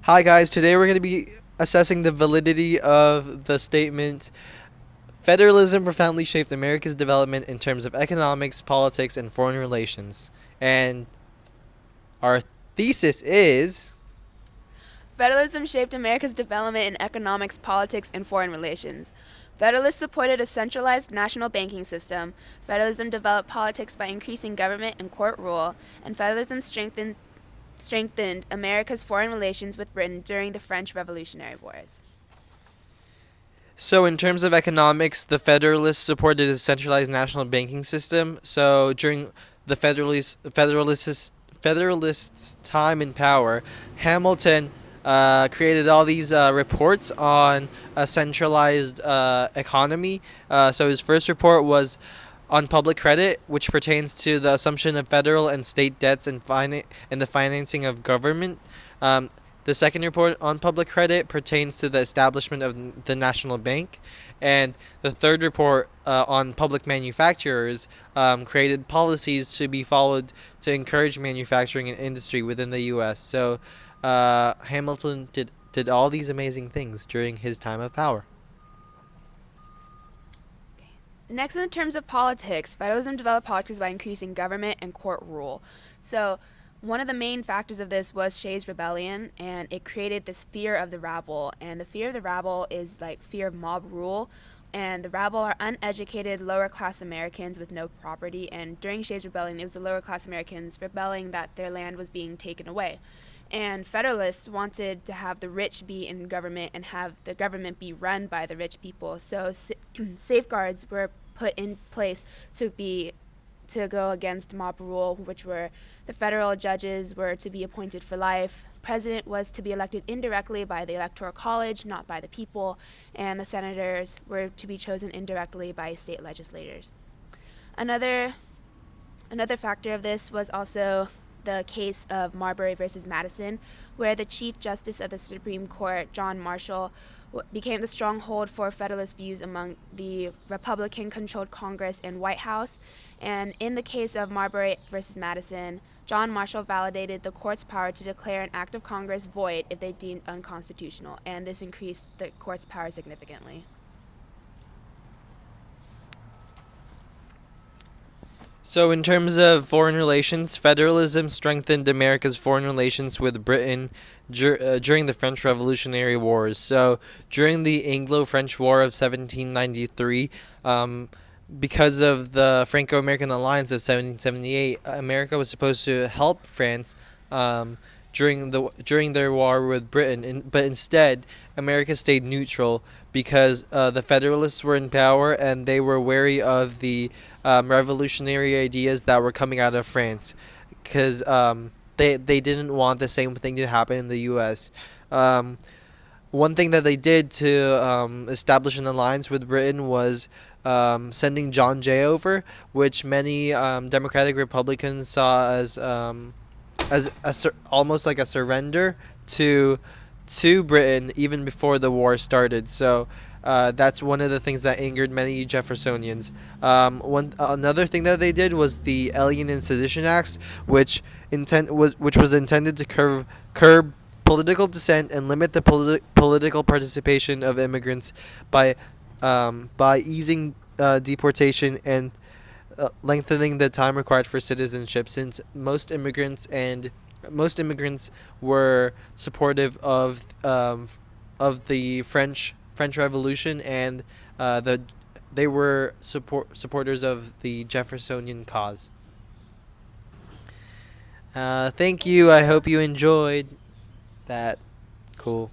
Hi, guys. Today we're going to be assessing the validity of the statement Federalism profoundly shaped America's development in terms of economics, politics, and foreign relations. And our thesis is. Federalism shaped America's development in economics, politics, and foreign relations. Federalists supported a centralized national banking system. Federalism developed politics by increasing government and court rule, and federalism strengthened America's foreign relations with Britain during the French Revolutionary Wars. So, in terms of economics, the Federalists supported a centralized national banking system. So, during the Federalists' time in power, Hamilton created all these reports on a centralized economy. So, his first report was on public credit, which pertains to the assumption of federal and state debts and the financing of government. Um, the second report on public credit pertains to the establishment of the national bank. And the third report on public manufacturers created policies to be followed to encourage manufacturing and industry within the U.S. So Hamilton did all these amazing things during his time of power. Next, in terms of politics, federalism developed politics by increasing government and court rule. So, one of the main factors of this was Shays' Rebellion, and it created this fear of the rabble. And the fear of the rabble is like fear of mob rule. And the rabble are uneducated, lower class Americans with no property. And during Shays' Rebellion, it was the lower class Americans rebelling that their land was being taken away. And Federalists wanted to have the rich be in government and have the government be run by the rich people. So safeguards were put in place to go against mob rule, which were the federal judges were to be appointed for life. President was to be elected indirectly by the Electoral College, not by the people, and the senators were to be chosen indirectly by state legislators. Another factor of this was also the case of Marbury versus Madison, where the Chief Justice of the Supreme Court, John Marshall, became the stronghold for Federalist views among the Republican-controlled Congress and White House. And in the case of Marbury versus Madison, John Marshall validated the court's power to declare an act of Congress void if they deemed unconstitutional, and this increased the court's power significantly. So, in terms of foreign relations, federalism strengthened America's foreign relations with Britain during the French Revolutionary Wars. So, during the Anglo-French War of 1793, because of the Franco-American Alliance of 1778, America was supposed to help France during their war with Britain, but instead, America stayed neutral because the Federalists were in power and they were wary of the revolutionary ideas that were coming out of France, because they didn't want the same thing to happen in the U.S. One thing that they did to establish an alliance with Britain was sending John Jay over, which many Democratic Republicans saw as almost like a surrender to Britain even before the war started. So that's one of the things that angered many Jeffersonians. Another thing that they did was the Alien and Sedition Acts, which was intended to curb political dissent and limit the political participation of immigrants by easing deportation and lengthening the time required for citizenship, since most immigrants were supportive of the French Revolution, and they were supporters of the Jeffersonian cause. Thank you. I hope you enjoyed that. Cool.